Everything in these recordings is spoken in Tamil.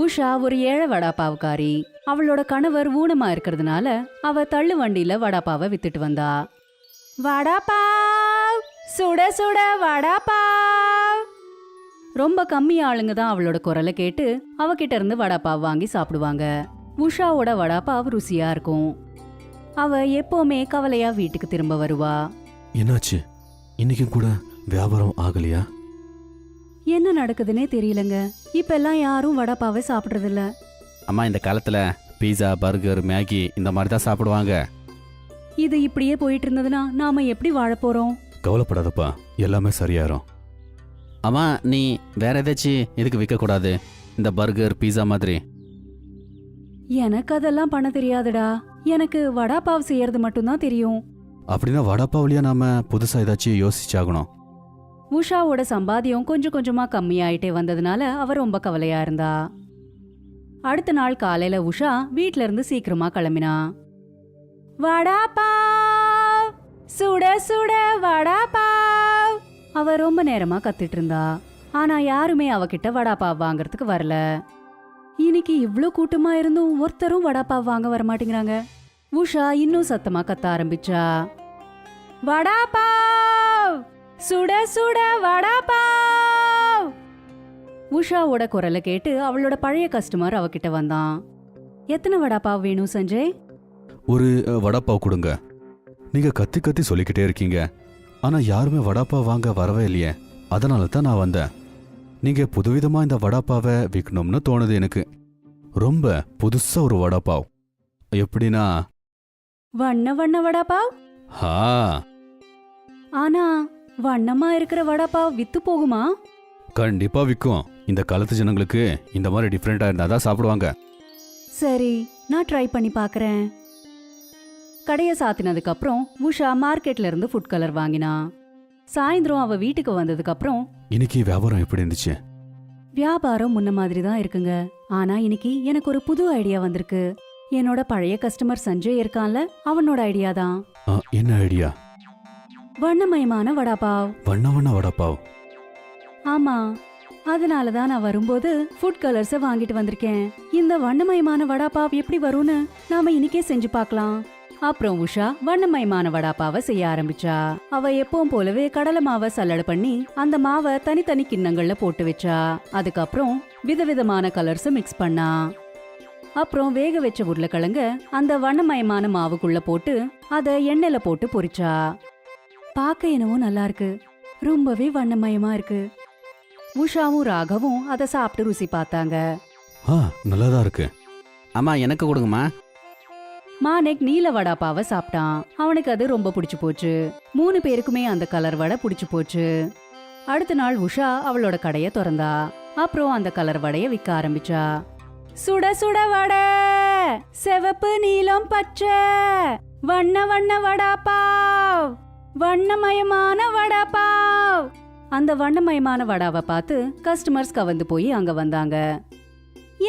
உஷா ஒரு ஏழை வடாப்பாவுக்காரி. அவளோட கணவர் ஊனமா இருக்கிறதுனால அவ தள்ளு வண்டியில வடாப்பாவை வித்துட்டு வந்தா. வடாப்பாவ், சுட சுட வடாப்பாவ். ரொம்ப கம்மி ஆளுங்க தான் அவளோட குரலை கேட்டு அவகிட்ட இருந்து வடாப்பாவ் வாங்கி சாப்பிடுவாங்க. உஷாவோட வடாப்பாவ் ருசியா இருக்கும். அவ எப்பவுமே கவலையா வீட்டுக்கு திரும்ப வருவா. என்னாச்சு, இன்னைக்கும் கூட வியாபாரம் ஆகலையா? என்ன நடக்குதுன்னே தெரியலங்க. இப்ப எல்லாம் யாரும் வடாப்பாவை சாப்பிடுறது இல்ல. அம்மா, இந்த காலத்துல பீஸா, பர்கர், மேகி இந்த மாதிரி தான் சாப்பிடுவாங்க. இது இப்படியே போயிட்டு இருந்ததுன்னா நாம எப்படி வாழ போறோம்? கவலைப்படாதப்பா, எல்லாமே சரியாயிரும். அம்மா, நீ வேற ஏதாச்சும் எதுக்கு விற்கக்கூடாது? இந்த பர்கர், பீஸா மாதிரி. எனக்கு அதெல்லாம் பண்ண தெரியாதுடா. எனக்கு வடாப்பாவ் செய்யறது மட்டும்தான் தெரியும். அப்படின்னா வடாப்பாவிலியா நாம புதுசா ஏதாச்சும் யோசிச்சாகணும். உஷாவோட சம்பாத்தியம் கொஞ்சம் கொஞ்சமா கம்மியாயிட்டே வந்ததுனால அவ ரொம்ப கவலையா இருந்தா. அடுத்த நாள் காலையில உஷா வீட்ல இருந்து சீக்கிரமா கிளம்பினா. வடாப்பாவ், சுட சுட வடாப்பாவ். அவ ரொம்ப நேரமா கத்திட்டு இருந்தா. ஆனா யாருமே அவகிட்ட வடாப்பாவ் வாங்கறதுக்கு வரல. இன்னைக்கு இவ்ளோ கூட்டமா இருந்தும் ஒருத்தரும் வடாப்பாவ் வாங்க வரமாட்டேங்கிறாங்க. உஷா இன்னும் சத்தமா கத்த ஆரம்பிச்சா. வடாப்பாவ், சுட சுட வடாப்பாவ். உஷாவோட குரலை கேட்டு அவளோட பழைய கஸ்டமர் அவகிட்ட வந்தான். எத்தனை வடாப்பாவ் வேணும் சஞ்சய்? ஒரு வடாப்பாவ் கொடுங்க. நீங்க கத்தி கத்தி சொல்லிக்கிட்டே இருக்கீங்க, ஆனா யாருமே வடாப்பாவ் வாங்க வரவே இல்லையே. அதனால தான் நான் வந்தேன். நீங்க புதுவிதமா இந்த வடாப்பாவை விற்கணும்னு தோணுது எனக்கு. ரொம்ப புதுசா ஒரு வடாப்பாவ். எப்படின்னா வண்ண வண்ண வடாப்பாவ். ஹா, ஆனா வண்ணமா இருக்கிற வடாப்பாவ் வித்து போகுமா? கண்டிப்பா விற்கும். இந்த காலத்து ஜனங்களுக்கு இந்த மாதிரி டிஃப்ரெண்டா இருந்தாதான் சாப்பிடுவாங்க. சரி, நான் ட்ரை பண்ணி பாக்குறேன். கடைய சாத்தினதுக்கு அப்புறம் உஷா மார்க்கெட்ல இருந்து ஃபுட் கலர் வாங்கினா. சாயந்தரம் அவ வீட்டுக்கு வந்ததுக்கு அப்புறம், இன்னைக்கு வியாபாரம் எப்படி இருந்துச்சு? வியாபாரம் முன்ன மாதிரி தான் இருக்குங்க. ஆனா இன்னைக்கு எனக்கு ஒரு புது ஐடியா வந்திருக்கு. என்னோட பழைய கஸ்டமர் சஞ்சய் இருக்கான்ல, அவனோட ஐடியா தான். என்ன ஐடியா? வண்ணமயமான வடாப்பாவ். வண்ண வண்ண வடாப்பாவ். ஆமா, அதனாலதான் நான் வரும்போது ஃபுட் கலர்ஸ வாங்கிட்டு வந்திருக்கேன். இந்த வண்ணமயமான வடாப்பாவ் எப்படி வரும்னு நாம இன்னைக்கே செஞ்சு பார்க்கலாம். அப்புறம் உஷா வண்ணமயமான வடாப்பாவை செய்ய ஆரம்பிச்சா. அவ எப்பவும் போலவே கடலை மாவை சல்லடை பண்ணி அந்த மாவை தனித்தனி கிண்ணங்கள்ல போட்டு வச்சா. அதுக்கப்புறம் விதவிதமான கலர்ஸ் மிக்ஸ் பண்ணா. அப்புறம் வேக வச்ச உருளைக்கிழங்க அந்த வண்ணமயமான மாவுக்குள்ள போட்டு அத எண்ணெயில போட்டு பொரிச்சா. பார்க்க என்னவோ நல்லா இருக்கு, ரொம்பவே வண்ணமயமா இருக்கு. உஷாவும் ராகவும் அதை சாப்பிட்டு ருசி பார்த்தாங்க. நல்லாதான் இருக்கு. அம்மா, எனக்கு கொடுங்கம்மா. மானேக் நீல வடாப்பாவை சாப்பிட்டான். அவனுக்கு அது ரொம்ப பிடிச்சு போச்சு. 3 பேருக்குமே அந்த கலர் வடை பிடிச்சு போச்சு. அடுத்த நாள் உஷா அவளோட கடைய திறந்தா. அப்புறம் அந்த கலர் வடைய விற்க ஆரம்பிச்சா. சுட சுட வடை, சிவப்பு நீலம் பச்சை, வண்ண வண்ண வடாப்பாவ், வண்ணமயமான வடாப்பாவ். அந்த வண்ணமயமான வடாவை பார்த்து கஸ்டமர்ஸ் கவர்ந்து போய் அங்க வந்தாங்க.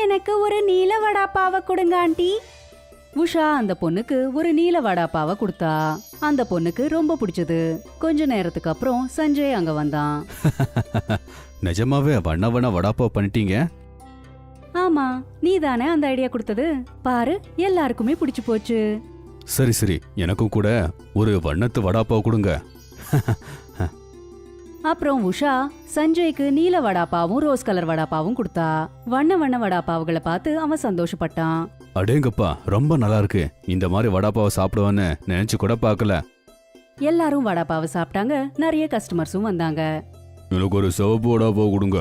எனக்கு ஒரு நீல வடாப்பாவை கொடுங்க ஆண்டி. உஷா அந்த பொண்ணுக்கு ஒரு நீல வடாப்பாவை கொடுத்தா. அந்த பொண்ணுக்கு ரொம்ப பிடிச்சது. கொஞ்ச நேரத்துக்கு அப்புறம் சஞ்சய் அங்க வந்தான். நிஜமாவே வண்ண வண்ண வடாப்பாவ் பண்ணிட்டீங்க? ஆமா, நீ தானே அந்த ஐடியா கொடுத்தது. பாரு, எல்லாருக்குமே பிடிச்சு போச்சு. சரி சரி, எனக்கும் கூட ஒரு வண்ணத்து வடாப்பாவ் கொடுங்க. அப்புறம் உஷா சஞ்சய்க்கு நீல வடாப்பாவும் ரோஸ் கலர் வடாப்பாவும் கொடுத்தா. வண்ண வண்ண வடாப்பாவுகளை பார்த்து அவன் சந்தோஷப்பட்டான். அடேங்கப்பா, ரொம்ப நல்லா இருக்கு. இந்த மாதிரி வடாப்பாவை சாப்பிடுவான்னு நினைச்சு கூட பார்க்கல. எல்லாரும் வடாப்பாவை சாப்பிட்டாங்க. நிறைய கஸ்டமர்ஸும் வந்தாங்க. எனக்கு ஒரு சிவப்பு வடாப்பாவ் கொடுங்க.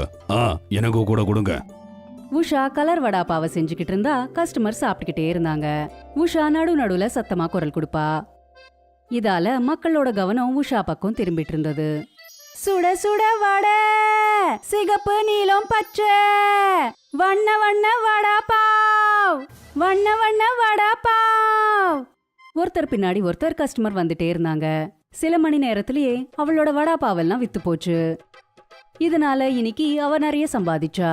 எனக்கு கூட கொடுங்க. உஷா கலர் வடாப்பாவை செஞ்சுக்கிட்டு இருந்தா கஸ்டமர் சாப்பிட்டுக்கிட்டே இருந்தாங்க. உஷா நடுவுல சத்தமா குரல் கொடுப்பா. இதால மக்களோட கவனம் உஷா பக்கம் திரும்பிட்டு இருந்தது. சுட சுட வடை, சிகப்பு நீலம் பச்சை, வண்ண வண்ண வடாப்பாவ், வண்ண வண்ண வடாப்பாவ். ஒருத்தர் பின்னாடி ஒருத்தர் கஸ்டமர் வந்துட்டே இருந்தாங்க. சில மணி நேரத்திலேயே அவளோட வடாப்பாவெல்லாம் வித்து போச்சு. இதனால இன்னைக்கு அவ நிறைய சம்பாதிச்சா.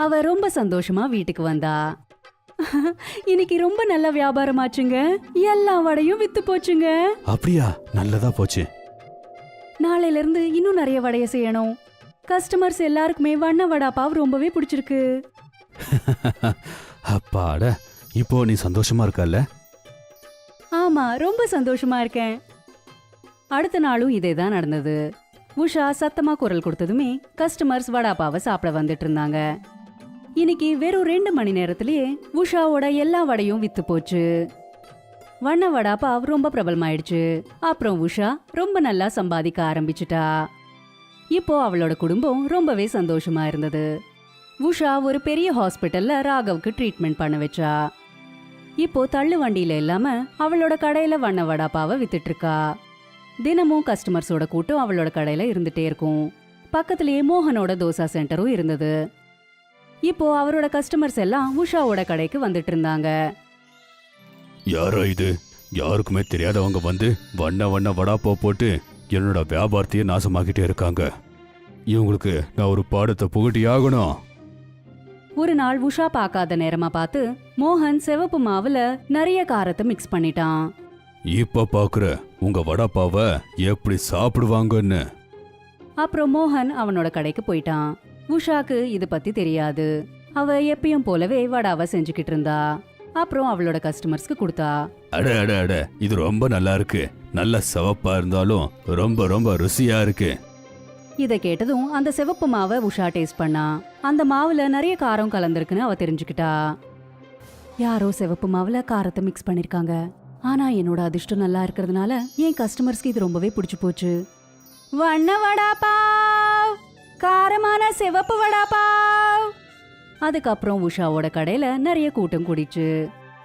அவ ரொம்ப சந்தோஷமா வீட்டுக்கு வந்தா. இன்னைக்கு ரொம்ப நல்ல வியாபாரம் ஆச்சுங்க. எல்லா வடையும் வித்து போச்சுங்க. அப்படியா? நல்லதா போச்சு. நாளையில இருந்து இன்னும் நிறைய வடைய செய்யணும். கஸ்டமர்ஸ் எல்லாருக்குமே வண்ண வடாப்பாவ் ரொம்பவே பிடிச்சிருக்கு. அப்பாட, இப்போ நீ சந்தோஷமா இருக்கல்ல? ஆமா, ரொம்ப சந்தோஷமா இருக்கேன். அடுத்த நாளும் இதே தான் நடந்தது. உஷா சத்தமா குரல் கொடுத்ததுமே கஸ்டமர்ஸ் வடாப்பாவை சாப்பிட வந்துட்டு இருந்தாங்க. இன்னைக்கு வெறும் 2 மணி நேரத்திலேயே உஷாவோட எல்லா வடையும் வித்து போச்சு. வண்ண வடாப்பாவ் ரொம்ப பிரபலமாயிடுச்சு. அப்புறம் உஷா ரொம்ப நல்லா சம்பாதிக்க ஆரம்பிச்சுட்டா. இப்போ அவளோட குடும்பம் ரொம்பவே சந்தோஷமா இருந்தது. உஷா ஒரு பெரிய ஹாஸ்பிட்டல்ல ராகவுக்கு ட்ரீட்மெண்ட் பண்ண வச்சா. இப்போ தள்ளு வண்டியில இல்லாம அவளோட கடையில வண்ண வடாப்பாவை வித்துட்டு இருக்கா. தினமும் கஸ்டமர்ஸோட கூட்டம் அவளோட கடையில இருந்துட்டே இருக்கும். பக்கத்திலேயே மோகனோட தோசா சென்டரும் இருந்தது. இப்போ அவரோட கஸ்டமர்ஸ் எல்லாம் உஷாவோட கடைக்கு வந்துட்டு இருந்தாங்க. யாரா இது? யாருக்குமே தெரியாதவங்க வந்து வண்ண வண்ண வடாப்பாவ் போட்டு என்னோட வியாபாரத்தையே நாசமாக்கிட்டே இருக்காங்க. இவங்களுக்கு நான் ஒரு பாடத்தை புகட்டி ஆகணும். ஒரு நாள் உஷா பார்க்காத நேரமா பார்த்து மோகன் சிவப்பு மாவுல நிறைய காரத்தை மிக்ஸ் பண்ணிட்டான். இப்ப பாக்குற உங்க வடாப்பாவை எப்படி சாப்பிடுவாங்கன்னு. அப்புறம் மோகன் அவனோட கடைக்கு போயிட்டான். உஷாக்கு இது பத்தி தெரியாது. அவ எப்பயும் போலவே வடாவை செஞ்சுக்கிட்டு இருந்தா. அப்புறம் அவளோட கஸ்டமர்ஸ்க்கு கொடுத்தா. அட அட அட, இது ரொம்ப நல்லா இருக்கு. நல்ல சிவப்பா இருந்தாலும் ரொம்ப ரொம்ப ருசியா இருக்கு. இதை கேட்டதும் அந்த சிவப்பு மாவை உஷா டேஸ்ட் பண்ணா. அந்த மாவுல நிறைய காரம் கலந்திருக்குன்னு அவ தெரிஞ்சுக்கிட்டா. யாரோ சிவப்பு மாவுல காரத்தை மிக்ஸ் பண்ணிருக்காங்க. ஆனா என்னோட அதிர்ஷ்டம் நல்லா இருக்கிறதுனால என் கஸ்டமர்ஸ்க்கு இது ரொம்பவே பிடிச்சு போச்சு. வண்ண வடாப்பாவ், காரமான சிவப்பு வடாப்பாவ். அதுக்கப்புறம் உஷாவோட கடையில நிறைய கூட்டம் கூடிச்சு.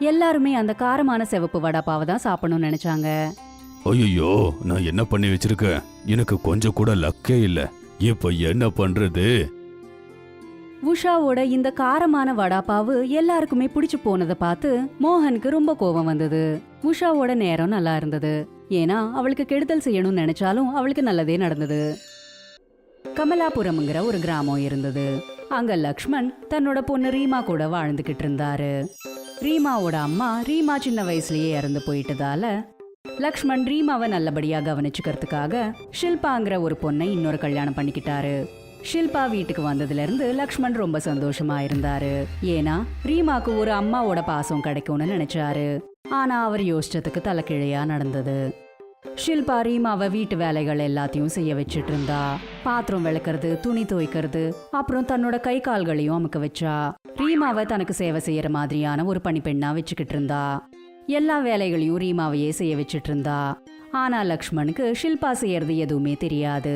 எல்லாருமே அந்த காரமான சிவப்பு வடாப்பாவை தான் சாப்பிடணும்னு நினைச்சாங்க. ஐயோ, நான் என்ன பண்ணி வச்சிருக்கேன்? எனக்கு கொஞ்சம் கூட லக்கே இல்ல. இப்ப என்ன பண்றது? உஷாவோட இந்த காரமான வடாப்பாவு எல்லாருக்குமே பிடிச்சு போனதை பார்த்து மோகனுக்கு ரொம்ப கோபம் வந்தது. உஷாவோட நேரம் நல்லா இருந்தது. ஏன்னா அவளுக்கு கெடுதல் செய்யணும்னு நினைச்சாலும் அவளுக்கு நல்லதே நடந்தது. கமலாபுரம்ங்கிற ஒரு கிராமம் இருந்தது. அங்க லக்ஷ்மண் தன்னோட பொண்ணு ரீமா கூட வாழ்ந்துகிட்டு இருந்தாரு. ரீமாவோட அம்மா ரீமா சின்ன வயசுலயே இறந்து போயிட்டதால லக்ஷ்மண் ரீமாவை நல்லபடியா கவனிச்சுக்கிறதுக்காக ஷில்பாங்கிற ஒரு பொண்ணை இன்னொரு கல்யாணம் பண்ணிக்கிட்டாரு. ஷில்பா வீட்டுக்கு வந்ததுல இருந்து லக்ஷ்மண் ரொம்ப சந்தோஷமா இருந்தாரு. ஏன்னா ரீமாக்கு ஒரு அம்மாவோட பாசம் கிடைக்கும்னு நினைச்சாரு. ஆனா அவர் யோசிச்சதுக்கு தலைக்கிழையா நடந்தது. ஷில்பா ரீமாவை வீட்டு வேலைகள் எல்லாத்தையும் செய்ய வச்சிட்டு இருந்தா. பாத்திரம் விளக்குறது, துணி துவைக்கிறது, அப்புறம் தன்னோட கை கால்களையும் அமுக்க வச்சா. ரீமாவை தனக்கு சேவை செய்யற மாதிரியான ஒரு பணிப்பெண்ணா வச்சுக்கிட்டு இருந்தா. எல்லா வேலைகளையும் ரீமாவையே செய்ய வச்சிட்டு இருந்தா. ஆனா லக்ஷ்மணுக்கு ஷில்பா செய்யறது எதுவுமே தெரியாது.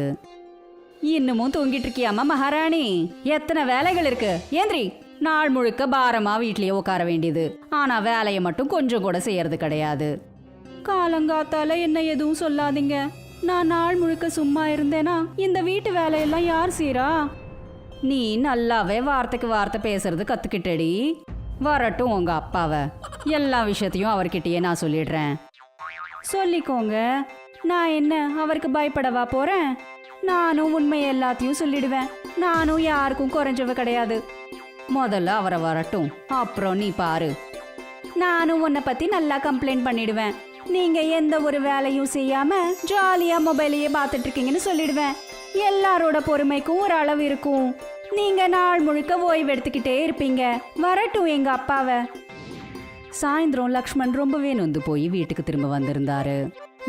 இன்னமும் தூங்கிட்டு இருக்கியாமா மகாராணி? எத்தனை வேலைகள் இருக்கு, ஏந்திரி. நாள் முழுக்க பாரமா வீட்லயே உட்கார வேண்டியது. ஆனா வேலையை மட்டும் கொஞ்சம் கூட செய்யறது கிடையாது. காலங்காத்தால என்ன எதுவும் சொல்லாதீங்க. நான் நாள் முழுக்க சும்மா இருந்தேனா இந்த வீட்டு வேலையெல்லாம் யார் செய்றா? நீ நல்லாவே வார்த்தைக்கு வார்த்தை பேசுறது கத்துக்கிட்டடி. வரட்டும் உங்க அப்பாவை, எல்லா விஷயத்தையும் அவர்கிட்டயே நான் சொல்லிடுறேன். சொல்லிக்கோங்க. நான் என்ன அவருக்கு பயப்படவா போறேன்? நானும் உண்மை எல்லாத்தையும் சொல்லிடுவேன். நானும் யாருக்கும் குறைஞ்சவ கிடையாது. முதல்ல அவரை வரட்டும், அப்புறம் நீ பாரு. நானும் உன்னை பத்தி நல்லா கம்ப்ளைண்ட் பண்ணிடுவேன். நீங்க எந்த ஒரு வேலையும் செய்யாம ஜாலியா மொபைலையே பார்த்துட்டு இருக்கீங்கன்னு சொல்லிடுவேன். எல்லாரோட பொறுமைக்கும் ஒரு அளவு இருக்கும். நீங்க நாள் முழுக்க ஓய்வு எடுத்துக்கிட்டே இருப்பீங்க. வரட்டும் எங்க அப்பாவை. சாயந்தரம் லக்ஷ்மண் ரொம்பவே நொந்து போய் வீட்டுக்கு திரும்ப வந்திருந்தாரு.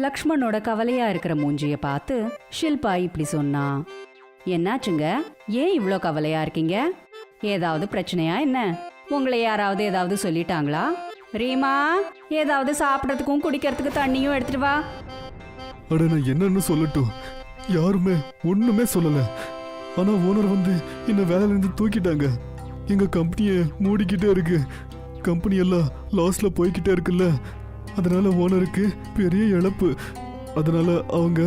லக்ஷ்மணோட கவலையா இருக்கிற மூஞ்சிய பார்த்து ஷில்பா இப்படி சொன்னா. என்னாச்சுங்க, ஏன் இவ்ளோ கவலையா இருக்கீங்க? ஏதாவது பிரச்சனையா என்ன? உங்களை யாராவது ஏதாவது சொல்லிட்டாங்களா? ரீமா, ஏதாவது சாப்பிடறதுக்கும் குடிக்கிறதுக்கு தண்ணியும் எடுத்துட்டு வா. அட, நான் என்னன்னு சொல்லட்டும்? யாருமே ஒண்ணுமே சொல்லல. ஆனா ஓனர் வந்து என்ன வேலையில இருந்து தூக்கிட்டாங்க. எங்க கம்பெனியை மூடிக்கிட்டே இருக்கு. கம்பெனி எல்லாம் லாஸ்ல போய்கிட்டே இருக்குல்ல. அதனால ஓனருக்கு பெரிய இழப்பு. அதனால அவங்க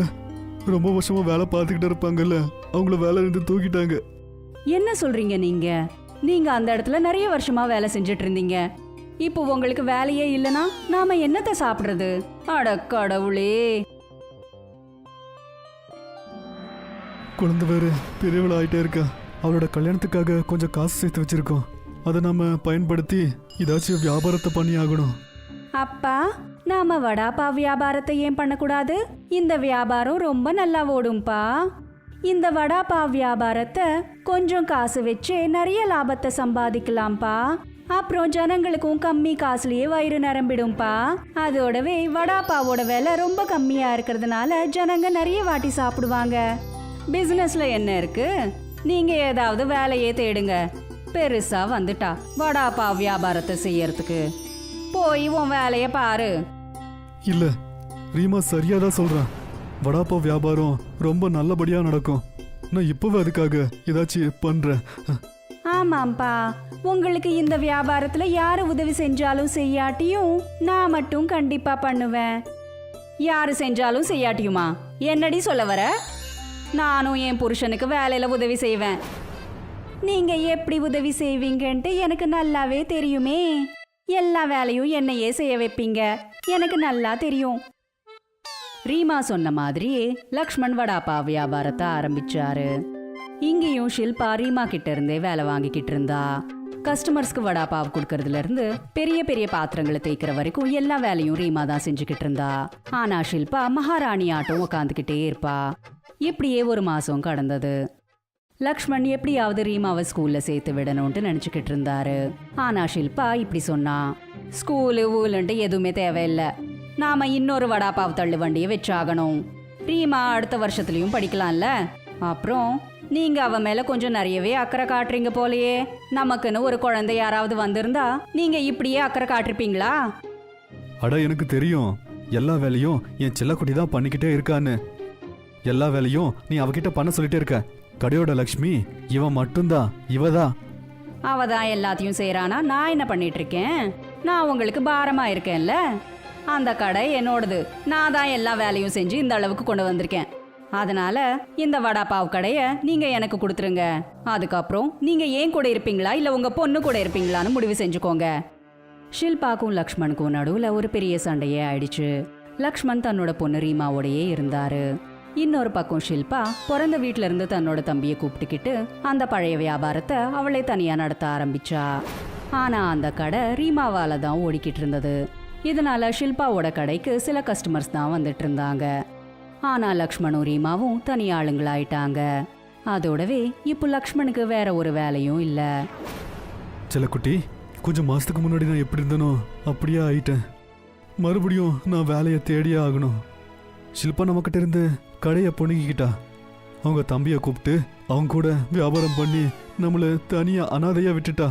ரொம்ப வருஷமா வேலை பார்த்துக்கிட்டே இருப்பாங்கல்ல, அவங்கள வேலையில இருந்து தூக்கிட்டாங்க. என்ன சொல்றீங்க நீங்க? நீங்க அந்த இடத்துல நிறைய வருஷமா வேலை செஞ்சுட்டு இருந்தீங்க. இப்போ உங்களுக்கு வேலையே இல்லைன்னா நாம என்னத்தை சாப்பிடுறது? அட கடவுளே. குழந்தை வேற பெரியவள ஆயிட்டே இருக்கா. அவளோட கல்யாணத்துக்காக கொஞ்சம் காசு சேர்த்து வச்சிருக்கோம். அதை நாம பயன்படுத்தி ஏதாச்சும் வியாபாரத்தை பண்ணி ஆகணும். அப்பா, நாம வடாப்பா வியாபாரத்தை ஏன் பண்ணக்கூடாது? இந்த வியாபாரம் ரொம்ப நல்லா ஓடும்பா. இந்த வடாப்பா வியாபாரத்தை கொஞ்சம் காசு வச்சு நிறைய லாபத்தை சம்பாதிக்கலாம்ப்பா. அப்புறம் ஜனங்களுக்கும் கம்மி காசுலயே வயிறு நிரம்பிடும்பா. அதோடவே வடாப்பாவோட விலை ரொம்ப கம்மியா இருக்கிறதுனால ஜனங்க நிறைய வாட்டி சாப்பிடுவாங்க. பிசினஸ்ல என்ன இருக்கு, நீங்க ஏதாவது வேலையே தேடுங்க. பெருசா வந்துட்டா வடாப்பா வியாபாரத்தை செய்யறதுக்கு. போய் உன் வேலைய பாரு. இல்ல, ரீமா சரியா தான் சொல்றான். வடாப்பாவ் வியாபாரம் ரொம்ப நல்லபடியா நடக்கும். நான் இப்பவே அதுக்காக ஏதாச்சும் பண்றேன். ஆமாம்பா, உங்களுக்கு இந்த வியாபாரத்துல யாரு உதவி செஞ்சாலும் செய்யாட்டியும் நான் மட்டும் கண்டிப்பா பண்ணுவேன். யாரு செஞ்சாலும் செய்யாட்டியுமா? என்னடி சொல்ல வர? நானும் என் புருஷனுக்கு வேலையில உதவி செய்வேன். நீங்க எப்படி உதவி செய்வீங்கன்ட்டு எனக்கு நல்லாவே தெரியுமே. எல்லா வேலையும் என்னையே செய்ய வைப்பீங்க, எனக்கு நல்லா தெரியும். ரீமா சொன்ன மாதிரியே லக்ஷ்மண் வடாப்பா வியாபாரத்தை ஆரம்பிச்சாரு. இங்கேயும் ஷில்பா ரீமா கிட்ட இருந்தே வேலை வாங்கிக்கிட்டு இருந்தா. கஸ்டமர்ஸ்க்கு வடாப்பாவ் கொடுக்கறதுல இருந்து பெரிய பெரிய பாத்திரங்களை தேய்க்கிற வரைக்கும் எல்லா வேலையும் ரீமா தான் செஞ்சுக்கிட்டு இருந்தா. ஆனா ஷில்பா மகாராணி ஆட்டம் உக்காந்துக்கிட்டே இருப்பா. இப்படியே ஒரு மாசம் கடந்தது. லக்ஷ்மண் எப்படியாவது ரீமாவை ஸ்கூல்ல சேர்த்து விடணும்ட்டு நினைச்சுக்கிட்டு இருந்தாரு. ஆனா ஷில்பா இப்படி சொன்னா, ஸ்கூலு ஊலுன்ட்டு எதுவுமே தேவையில்லை. நாம இன்னொரு வடாப்பாவ் தள்ளு வண்டியை வச்சாகணும். ரீமா அடுத்த வருஷத்துலயும் படிக்கலாம்ல. அப்புறம் நீங்க அவ மேல கொஞ்சம் நிறையவே அக்கறை காட்டுறீங்க போலயே. நமக்குன்னு ஒரு குழந்தை யாராவது வந்திருந்தா நீங்க இப்படியே அக்கறை காட்டிருப்பீங்களா? அட, எனக்கு தெரியும் எல்லா வேலையும் என் செல்லக்குட்டி தான் பண்ணிக்கிட்டே இருக்கான்னு. எல்லா வேலையும் நீ அவகிட்ட பண்ண சொல்லிட்டே இருக்க. கடையோட லக்ஷ்மி இவன் மட்டும்தான், இவதான். அவதான் எல்லாத்தையும் செய்யறானா? நான் என்ன பண்ணிட்டு இருக்கேன்? நான் உங்களுக்கு பாரமா இருக்கேன்ல. அந்த கடை என்னோடது. நான் தான் எல்லா வேலையும் செஞ்சு இந்த அளவுக்கு கொண்டு வந்திருக்கேன். அதனால இந்த வடாப்பாவ் கடைய நீங்க எனக்கு கொடுத்துருங்க. அதுக்கப்புறம் நீங்க ஏன் கூட இருப்பீங்களா இல்ல உங்க பொண்ணு கூட இருப்பீங்களான்னு முடிவு செஞ்சுக்கோங்க. ஷில்பாக்கும் லக்ஷ்மணுக்கும் நடுவுல ஒரு பெரிய சண்டையே ஆயிடுச்சு. லக்ஷ்மண் தன்னோட பொண்ணு ரீமாவோடையே இருந்தாரு. இன்னொரு பக்கம் ஷில்பா பிறந்த வீட்ல இருந்து தன்னோட தம்பியை கூப்பிட்டுக்கிட்டு அந்த பழைய வியாபாரத்தை அவளே தனியா நடத்த ஆரம்பிச்சா. ஆனா அந்த கடை ரீமாவால தான் ஓடிக்கிட்டு இருந்தது. இதனால ஷில்பாவோட கடைக்கு சில கஸ்டமர்ஸ் தான் வந்துட்டு இருந்தாங்க. ஆனா லக்ஷ்மணும் ரீமாவும் தனி ஆளுங்களாயிட்டாங்க. அதோடவே இப்போ லக்ஷ்மணுக்கு வேற ஒரு வேலையும் இல்ல. செல்லக்குட்டி, கொஞ்சம் மாசத்துக்கு முன்னாடி நான் எப்படி இருந்தனோ அப்படியே ஆயிட்டேன். மறுபடியும் நான் வேலையை தேடியே ஆகணும். ஷில்பா நம்மக்கிட்ட இருந்து கடையை பொண்ணுக்கிட்டா. அவங்க தம்பியை கூப்பிட்டு அவங்க கூட வியாபாரம் பண்ணி நம்மளை தனியா அனாதையா விட்டுட்டா.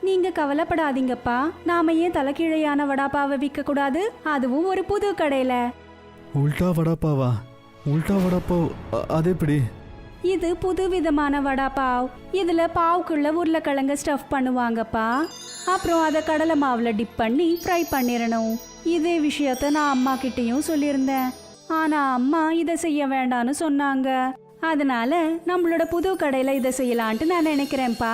நீங்க கவலைப்படாதீங்கப்பா. நாம ஏன் தலைகீழையான வடாப்பாவை விற்க கூடாது? அதுவும் ஒரு புது கடையில. உல்டா வடாப்பாவா? உல்டா வடாப்பாவ் அது எப்படி? இது புது விதமான வடாப்பாவ். இதுல பாவுக்குள்ள உருளைக்கிழங்க ஸ்டஃப் பண்ணுவாங்கப்பா. அப்புறம் அதை கடலை மாவுல டிப் பண்ணி ஃப்ரை பண்ணிடணும். இதே விஷயத்த நான் அம்மா கிட்டயும் சொல்லியிருந்தேன். ஆனா அம்மா இதை செய்ய வேண்டான்னு சொன்னாங்க. அதனால நம்மளோட புது கடையில இதை செய்யலான்ட்டு நான் நினைக்கிறேன்ப்பா.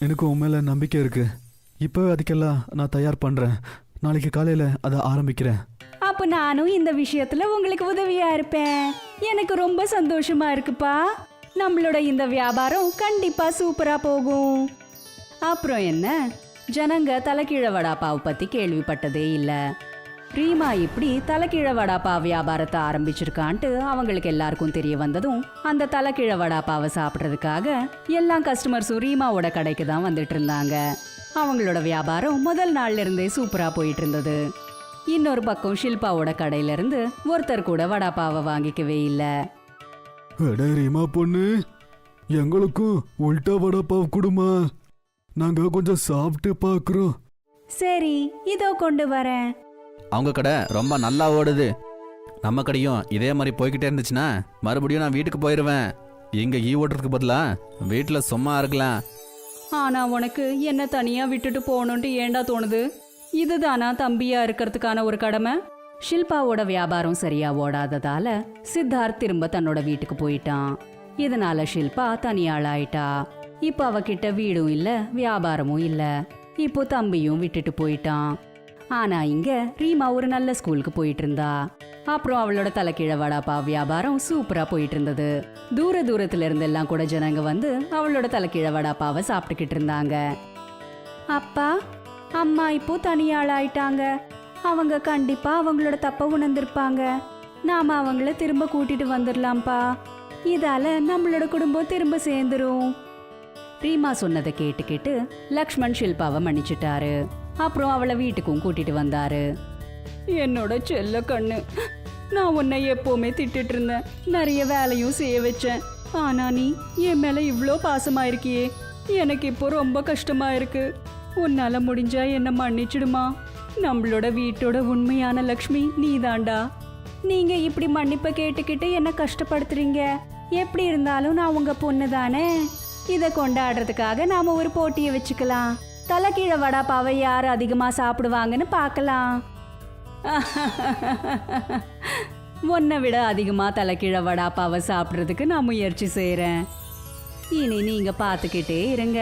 எனக்கு உன் மேல நம்பிக்கை இருக்கு. இப்போ அதுக்கெல்லாம் நான் தயார் பண்றேன். நாளைக்கு காலையில அதை ஆரம்பிக்கிறேன். அப்ப நானும் இந்த விஷயத்துல உங்களுக்கு உதவியா இருப்பேன். எனக்கு ரொம்ப சந்தோஷமா இருக்குப்பா. நம்மளோட இந்த வியாபாரம் கண்டிப்பா சூப்பரா போகும். அப்புறம் என்ன, ஜனங்க தலைகீழ வடாப்பாவை பத்தி கேள்விப்பட்டதே இல்ல. ரீமா இப்படி தலைகீழ வடாப்பா வியாபாரத்தை ஆரம்பிச்சிருக்கான்ட்டு அவங்களுக்கு எல்லாருக்கும் தெரிய வந்ததும் அந்த தலைகீழ வடாப்பாவை சாப்பிட்றதுக்காக எல்லா கஸ்டமர்ஸும் ரீமாவோட கடைக்கு தான் வந்துட்டு இருந்தாங்க. அவங்களோட வியாபாரம் முதல் நாள்ல இருந்தே சூப்பரா போயிட்டு இருந்தது. இன்னொரு பக்கம் ஷில்பாவோட கடையில இருந்து ஒருத்தர் கூட வடாப்பாவை வாங்கிக்கவே இல்ல. அட ரீமா பொண்ணு, எங்களுக்கும் உல்டா வடாப்பாவ் கொடுமா. நாங்க கொஞ்சம் சாப்பிட்டு பாக்குறோம். சரி, இதோ கொண்டு வரேன். அவங்க கடை ரொம்ப நல்லா ஓடுது. நம்ம கடையும் இதே மாதிரி போய்கிட்டே இருந்துச்சுன்னா மறுபடியும் நான் வீட்டுக்கு போயிடுவேன். இங்க ஓட்டுறதுக்கு பதிலா வீட்டுல சும்மா இருக்கலாம். ஆனா உனக்கு என்ன தனியா விட்டுட்டு போகணும்ட்டு ஏண்டா தோணுது? இதுதானா தம்பியா இருக்கிறதுக்கான ஒரு கடமை? ஷில்பாவோட வியாபாரம் சரியா ஓடாததால சித்தார்த் திரும்ப தன்னோட வீட்டுக்கு போயிட்டான். இதனால ஷில்பா தனியாளாயிட்டா. இப்ப அவகிட்ட வீடும் இல்ல, வியாபாரமும் இல்ல. இப்போ தம்பியும் விட்டுட்டு போயிட்டான். ஆனா இங்க ரீமா ஒரு நல்ல ஸ்கூலுக்கு போயிட்டு இருந்தா. அப்புறம் அவளோட தலைக்கீழ வடாப்பா வியாபாரம் சூப்பரா போயிட்டு இருந்தது. தூரத்துல இருந்து எல்லாம் கூட ஜனங்க வந்து அவளோட தலைக்கீழ வடாப்பாவை சாப்பிட்டுக்கிட்டு இருந்தாங்க. அப்பா, அம்மா இப்போ தனியாளாயிட்டாங்க. அவங்க கண்டிப்பா அவங்களோட தப்ப உணர்ந்திருப்பாங்க. நாம அவங்கள திரும்ப கூட்டிட்டு வந்துடலாம்ப்பா. இதால நம்மளோட குடும்பம் திரும்ப சேர்ந்துரும். ரீமா சொன்னதை கேட்டு லக்ஷ்மண் ஷில்பாவை மன்னிச்சிட்டாரு. அப்புறம் அவளை வீட்டுக்கும் கூட்டிட்டு வந்தாரு. என்னோட செல்ல கண்ணு, நான் உன்னை எப்பவுமே திட்டிட்டு இருந்தேன், நிறைய வேலையும் செய்ய வச்சேன். ஆனா நீ என் மேல இவ்ளோ பாசமா இருக்கியே, எனக்கு இப்போ ரொம்ப கஷ்டமா இருக்கு. உன்னால முடிஞ்சா என்ன மன்னிச்சிடுமா. நம்மளோட வீட்டோட உண்மையான லக்ஷ்மி நீதாண்டா. நீங்க இப்படி மன்னிப்பை கேட்டுக்கிட்டு என்ன கஷ்டப்படுத்துறீங்க. எப்படி இருந்தாலும் நான் உங்க பொண்ணு தானே. இதை கொண்டாடுறதுக்காக நாம ஒரு போட்டியை வச்சுக்கலாம். தலைக்கீழ வடாப்பாவை யார் அதிகமா சாப்பிடுவாங்கன்னு பார்க்கலாம். உன்னை விட அதிகமா தலைக்கீழ வடாப்பாவை சாப்பிட்றதுக்கு நான் முயற்சி செய்யறேன். இனி நீங்க பார்த்துக்கிட்டே இருங்க.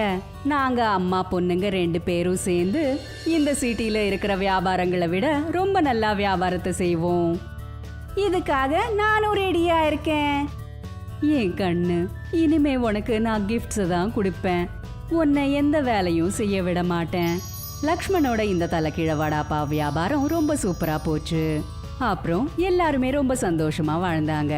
நாங்க அம்மா பொண்ணுங்க 2 பேரும் சேர்ந்து இந்த சிட்டில இருக்கிற வியாபாரங்களை விட ரொம்ப நல்லா வியாபாரத்தை செய்வோம். இதுக்காக நானும் ரெடியா இருக்கேன். என் கண்ணு, இனிமே உனக்கு நான் கிஃப்ட்ஸ் தான் கொடுப்பேன். உன்னை எந்த வேலையும் செய்ய விட மாட்டேன். லக்ஷ்மணோட இந்த தலைக்கீழ வடாப்பா வியாபாரம் ரொம்ப சூப்பரா போச்சு. அப்புறம் எல்லாருமே ரொம்ப சந்தோஷமா வாழ்ந்தாங்க.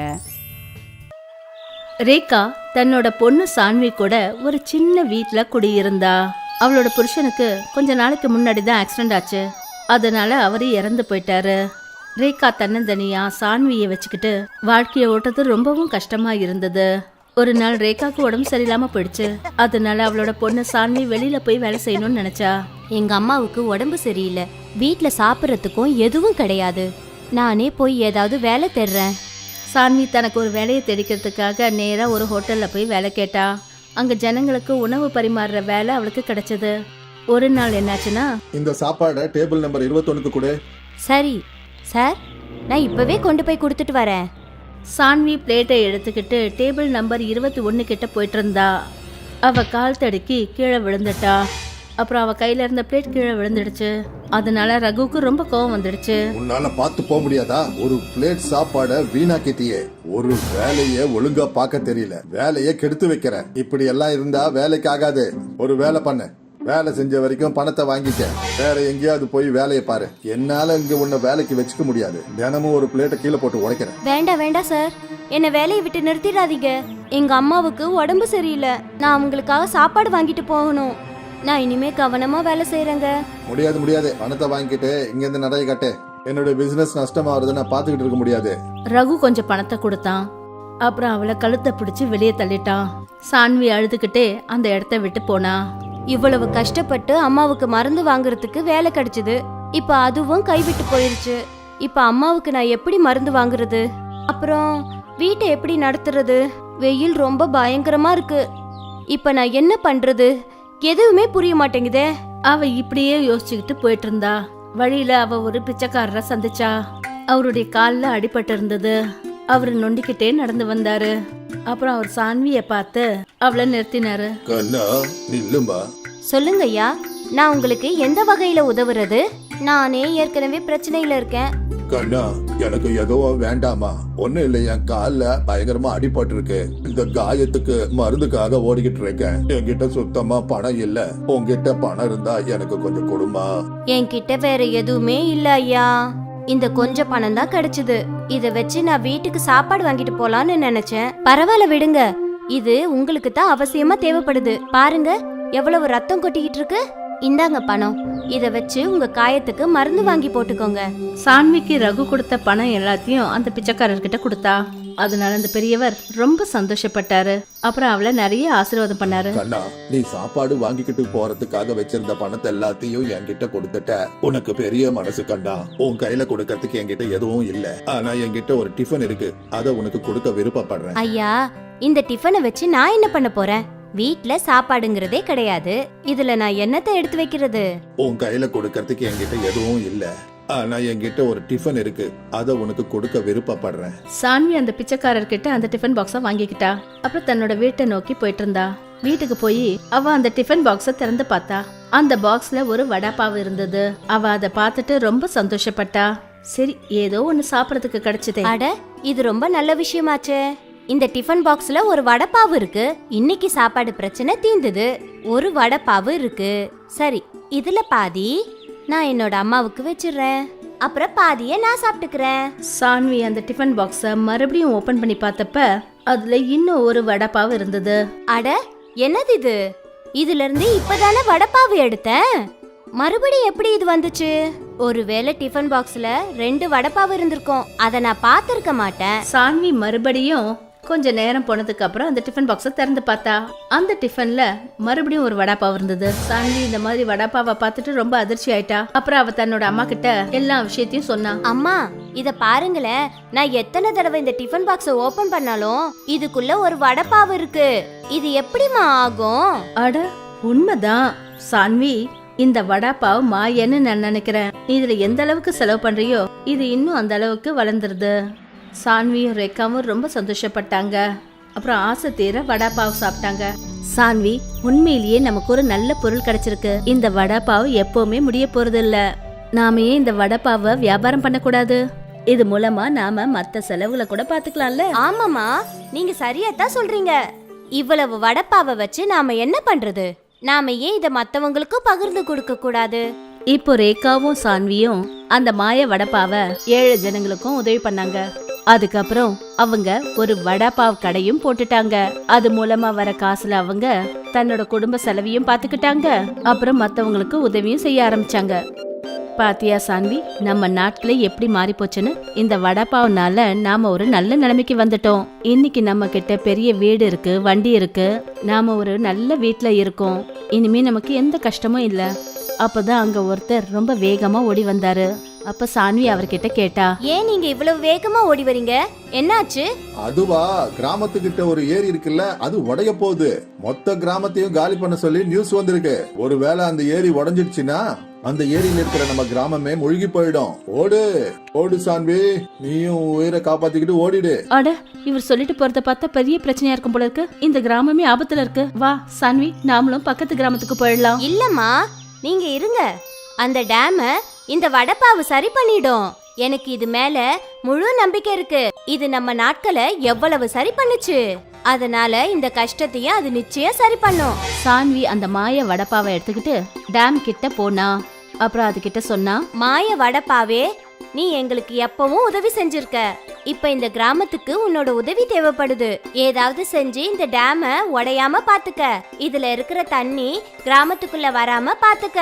ரேகா தன்னோட பொண்ணு சான்வி கூட ஒரு சின்ன வீட்ல குடியிருந்தா. அவளோட புருஷனுக்கு கொஞ்ச நாளைக்கு முன்னாடி தான் ஆக்சிடென்ட் ஆச்சு. அதனால அவரு இறந்து போயிட்டாரு. ரேகா தன்னந்தனியா சான்வியை வச்சுக்கிட்டு வாழ்க்கைய ஓட்டது ரொம்பவும் கஷ்டமா இருந்தது. ஒரு நாள் ரேகாக்கு உடம்பு சரியில்லாம போயிடுச்சு. அதனால அவளோட பொண்ணு சான்வி வெளியில போய் வேலை செய்யணும்னு நினைச்சா. எங்க அம்மாவுக்கு உடம்பு சரியில்லை, வீட்ல சாப்பிட்றதுக்கும் எதுவும் கிடையாது. நானே போய் ஏதாவது வேலை தேடுறேன். சான்வி தனக்கு ஒரு வேலையை தேடிக்கிறதுக்காக நேரா ஒரு ஹோட்டல்ல போய் வேலை கேட்டா. அங்க ஜனங்களுக்கு உணவு பரிமாறுற வேலை அவளுக்கு கிடைச்சது. ஒரு நாள் என்னாச்சுன்னா, இந்த சாப்பாடை டேபிள் நம்பர் 21 கூட. சரி சார், நான் இப்பவே கொண்டு போய் கொடுத்துட்டு வரேன். சான்வி பிளேட்டை எடுத்துக்கிட்டு டேபிள் நம்பர் 21 கிட்ட போயிட்டு இருந்தா. அவ கால் தடுக்கி கீழே விழுந்துட்டா. அப்புறம் அவ கையில இருந்த பிளேட் கீழே விழுந்துடுச்சு. அதனால ரகுவுக்கு ரொம்ப கோவம் வந்துடுச்சு. உன்னால பார்த்து போக முடியாதா? ஒரு பிளேட் சாப்பாடை வீணாக்கிட்டியே. ஒரு வேலையை ஒழுங்கா பார்க்க தெரியல, வேலையை கெடுத்து வைக்கிற. இப்படி எல்லாம் இருந்தா வேலைக்கு ஆகாது. ஒரு வேலை பண்ணு, வேலை செஞ்ச வரைக்கும் பணத்தை வாங்கிக்க. வேற எங்கேயாவது போய் வேலையை பாரு. என்னால இங்க உன்னை வேலைக்கு வச்சுக்க முடியாது. தினமும் ஒரு பிளேட்டை கீழே போட்டு உடைக்கிறேன். வேண்டாம் வேண்டாம் சார், என்ன வேலையை விட்டு நிறுத்திடாதீங்க. எங்க அம்மாவுக்கு உடம்பு சரியில்லை, நான் அவங்களுக்காக சாப்பாடு வாங்கிட்டு போகணும். நான் இனிமே கவனமா வேலை செய்யறேங்க. முடியாது முடியாது, பணத்தை வாங்கிட்டு இங்க இருந்து நிறைய கட்டு. என்னோட பிசினஸ் நஷ்டமாவது நான் பாத்துக்கிட்டு இருக்க முடியாது. ரகு கொஞ்சம் பணத்தை கொடுத்தான். அப்புறம் அவளை கழுத்தை பிடிச்சு வெளியே தள்ளிட்டான். சான்வி அழுதுகிட்டே அந்த இடத்த விட்டு போனா. இவ்வளவு கஷ்டப்பட்டு அம்மாவுக்கு மருந்து வாங்குறதுக்கு வேலை கிடைச்சது, இப்ப அதுவும் கைவிட்டு போயிருச்சு. இப்ப அம்மாவுக்கு நான் எப்படி மருந்து வாங்குறது? அப்புறம் வீட்டை எப்படி நடத்துறது? வெயில் ரொம்ப பயங்கரமா இருக்கு. இப்ப நான் என்ன பண்றது? எதுவுமே புரிய மாட்டேங்குதே. அவ இப்படியே யோசிச்சுக்கிட்டு போயிட்டு இருந்தா. வழியில அவ ஒரு பிச்சைக்காரரை சந்திச்சா. அவருடைய கால்ல அடிபட்டு இருந்தது. அவரு நொண்டிக்கிட்டே நடந்து வந்தாரு. அப்புறம் அவர் சான்விய பார்த்து அவளை நிறுத்தினாரு. கண்ணா நில்லுமா. சொல்லுங்க ஐயா, நான் உங்களுக்கு எந்த வகையில உதவுறது? நானே ஏற்கனவே பிரச்சனையில இருக்கேன். கண்ணா, எனக்கு எதுவும் வேண்டாமா. ஒண்ணு இல்ல, என் கால்ல பயங்கரமா அடிபட்டு இருக்கு. இந்த காயத்துக்கு மருந்துக்காக ஓடிக்கிட்டு இருக்கேன். என்கிட்ட சுத்தமா பணம் இல்ல. உன்கிட்ட பணம் இருந்தா எனக்கு கொஞ்சம் கொடுமா. என்கிட்ட வேற எதுவுமே இல்ல ஐயா. இந்த கொஞ்சம் பணம் தான் கிடைச்சது. இத வச்சு நான் வீட்டுக்கு சாப்பாடு வாங்கிட்டு போலான்னு நினைச்சேன். பரவாயில்ல விடுங்க, இது உங்களுக்கு தான் அவசியமா தேவைப்படுது. பாருங்க எவ்வளவு ரத்தம் கொட்டிக்கிட்டு இருக்கு. இந்தாங்க பணம், இத வச்சு உங்க காயத்துக்கு மருந்து வாங்கி போட்டுக்கோங்க. சான்விக்கு ரகு கொடுத்த பணம் எல்லாத்தையும் அந்த பிச்சைக்காரர்கிட்ட கொடுத்தா. அதனால அந்த பெரியவர் ரொம்ப சந்தோஷப்பட்டாரு. அப்புறம் அவளை நிறைய ஆசீர்வாதம் பண்ணாரு. கண்ணா, நீ சாப்பாடு வாங்கிக்கிட்டு போறதுக்காக வச்சிருந்த பணத்தை எல்லாத்தையும் என்கிட்ட கொடுத்துட்ட. உனக்கு பெரிய மனசு கண்ணா. உன் கையில கொடுக்கறதுக்கு என்கிட்ட எதுவும் இல்ல. ஆனா என்கிட்ட ஒரு டிஃபன் இருக்கு, அத உனக்கு கொடுக்க விருப்பப்படுறேன். ஐயா, இந்த டிஃபனை வச்சு நான் என்ன பண்ண போறேன்? வீட்ல சாப்பாடுங்கிறதே கிடையாது. இதுல நான் என்னத்தை எடுத்து வைக்கிறது? உன் கையில கொடுக்கறதுக்கு என்கிட்ட எதுவும் இல்ல. ஆனா என்கிட்ட ஒரு டிஃபன் இருக்கு, அத உனக்கு கொடுக்க விருப்பப்படுறேன். சான்வி அந்த பிச்சைக்காரர்கிட்ட அந்த டிஃபன் பாக்ஸ வாங்கிக்கிட்டா. அப்புறம் தன்னோட வீட்டை நோக்கி போயிட்டு இருந்தா. வீட்டுக்கு போய் அவ அந்த டிஃபன் பாக்ஸ திறந்து பார்த்தா. அந்த பாக்ஸ்ல ஒரு வடாப்பாவு இருந்தது. அவ அதை பார்த்துட்டு ரொம்ப சந்தோஷப்பட்டா. சரி, ஏதோ ஒன்னு சாப்பிடறதுக்கு கிடைச்சதே. அட, இது ரொம்ப நல்ல விஷயமாச்சே. இந்த டிஃபன் பாக்ஸ்ல ஒரு வடைப்பாவு இருக்கு. இன்னைக்கு சாப்பாடு பிரச்சனை தீர்ந்தது. ஒரு வடைப்பாவு இருக்கு. சரி, இதுல பாதி நான் என்னோட அம்மாவுக்கு வச்சிடுறேன். அப்புறம் பாதியை நான் சாப்பிட்டுக்கிறேன். சான்வி அந்த டிஃபன் பாக்ஸ மறுபடியும் ஓபன் பண்ணி பார்த்தப்ப அதுல இன்னும் ஒரு வடைப்பாவு இருந்தது. அட என்னது இது? இதுல இருந்து இப்பதானே வடைப்பாவு எடுத்தேன். மறுபடியும் எப்படி இது வந்துச்சு? ஒருவேளை டிஃபன் பாக்ஸ்ல 2 வடைப்பாவு இருந்திருக்கும். அத நான் பார்த்திருக்க மாட்டேன். சான்வி மறுபடியும் கொஞ்ச நேரம் போனதுக்கு அப்புறம் அந்த டிஃபன் பாக்ஸை திறந்து பார்த்தா அந்த டிஃபன்ல மறுபடியும் ஒரு வடைப்பாவு இருந்தது. சான்வி இந்த மாதிரி வடைப்பாவை பார்த்துட்டு ரொம்ப அதிர்ச்சி ஆயிட்டா. அப்புறம் அவ தன்னோட அம்மா கிட்ட எல்லா விஷயத்தையும் சொன்னா. அம்மா, இத பாருங்களேன். நான் எத்தனை தடவை இந்த டிஃபன் பாக்ஸ ஓபன் பண்ணாலும் இதுக்குள்ள ஒரு வடைப்பாவு இருக்கு. இது எப்படிமா ஆகும்? அட உண்மைதான் சான்வி, இந்த வடைப்பாவு மாயன்னு நான் நினைக்கிறேன். இதுல எந்த அளவுக்கு செலவு பண்றியோ இது இன்னும் அந்த அளவுக்கு வளர்ந்துருது. சான்வியும் ரேகாவும் ரொம்ப சந்தோஷப்பட்டாங்க. அப்புறம் ஆசை தீர வடைப்பாவு சாப்பிட்டாங்க. சான்வி, உண்மையிலேயே நமக்கு ஒரு நல்ல பொருள் கிடைச்சிருக்கு. இந்த வடைப்பாவு எப்பவுமே முடிய போறது இல்ல. நாம ஏன் இந்த வடைப்பாவை வியாபாரம் பண்ணக்கூடாது? இது மூலமா நாம மத்த செலவுகளை கூட பாத்துக்கலாம்ல. ஆமாமா, நீங்க சரியாத்தான் சொல்றீங்க. இவ்வளவு வடைப்பாவை வச்சு நாம என்ன பண்றது? நாம ஏன் இத மத்தவங்களுக்கும் பகிர்ந்து கொடுக்க கூடாது? இப்போ ரேகாவும் சான்வியும் அந்த மாய வடைப்பாவை 7 ஜனங்களுக்கும் உதவி பண்ணாங்க. அதுக்கப்புறம் அவங்க ஒரு வடைப்பாவ் கடையும் போட்டுட்டாங்க. அது மூலமா வர காசுல அவங்க தன்னோட குடும்ப செலவையும் பாத்துக்கிட்டாங்க. அப்புறம் மத்தவங்களுக்கு உதவியும் செய்ய ஆரம்பிச்சாங்க. பாத்தியா சான்வி, நம்ம நாட்களே எப்படி மாறி போச்சுன்னு. இந்த வடைப்பாவுனால நாம ஒரு நல்ல நிலைமைக்கு வந்துட்டோம். இன்னைக்கு நம்ம கிட்ட பெரிய வீடு இருக்கு, வண்டி இருக்கு. நாம ஒரு நல்ல வீட்ல இருக்கோம். இனிமே நமக்கு எந்த கஷ்டமும் இல்ல. அப்பதான் அங்க ஒருத்தர் ரொம்ப வேகமா ஓடி வந்தாரு. அப்ப சான்வி அவர்கிட்ட கேட்டா, ஏன் நீங்க இவ்வளவு வேகமா ஓடி வரீங்க? என்னாச்சு? அதுவா, கிராமத்துக்கிட்ட ஒரு ஏரி இருக்குல்ல, அது உடைய போகுது. மொத்த கிராமத்தையும் காலி பண்ண சொல்லி நியூஸ் வந்திருக்கு. ஒருவேளை அந்த ஏரி உடைஞ்சிடுச்சுன்னா அந்த ஏரியில இருக்கிற நம்ம கிராமமே மூழ்கி போயிடும். ஓடு ஓடு சான்வி, நீயும் உயிரை காப்பாத்திக்கிட்டு ஓடிடு. அட, இவர் சொல்லிட்டு போறத பார்த்தா பெரிய பிரச்சனையா இருக்கும் போல இருக்கு. இந்த கிராமமே ஆபத்துல இருக்கு. வா சான்வி, நாமளும் பக்கத்து கிராமத்துக்கு போயிடலாம். இல்லம்மா, நீங்க இருங்க. அந்த டேம இந்த வடைப்பாவு சரி பண்ணிடும். எனக்கு இது மேல முழு நம்பிக்கை இருக்கு. இது நம்ம நாட்களை எவ்வளவு சரி பண்ணுச்சு. அதனால இந்த கஷ்டத்தையும் அது நிச்சயம் சரி பண்ணும். சான்வி அந்த மாய வடைப்பாவை எடுத்துக்கிட்டு டேம் கிட்ட போனா. அப்புறம் அது கிட்ட சொன்னா, மாய வடைப்பாவே, நீ எங்களுக்கு எப்பவும் உதவி செஞ்சிருக்க. இப்ப இந்த கிராமத்துக்கு உன்னோட உதவி தேவைப்படுது. ஏதாவது செஞ்சு இந்த டேம உடையாம பாத்துக்க. இதுல இருக்கிற தண்ணி கிராமத்துக்குள்ள வராம பாத்துக்க.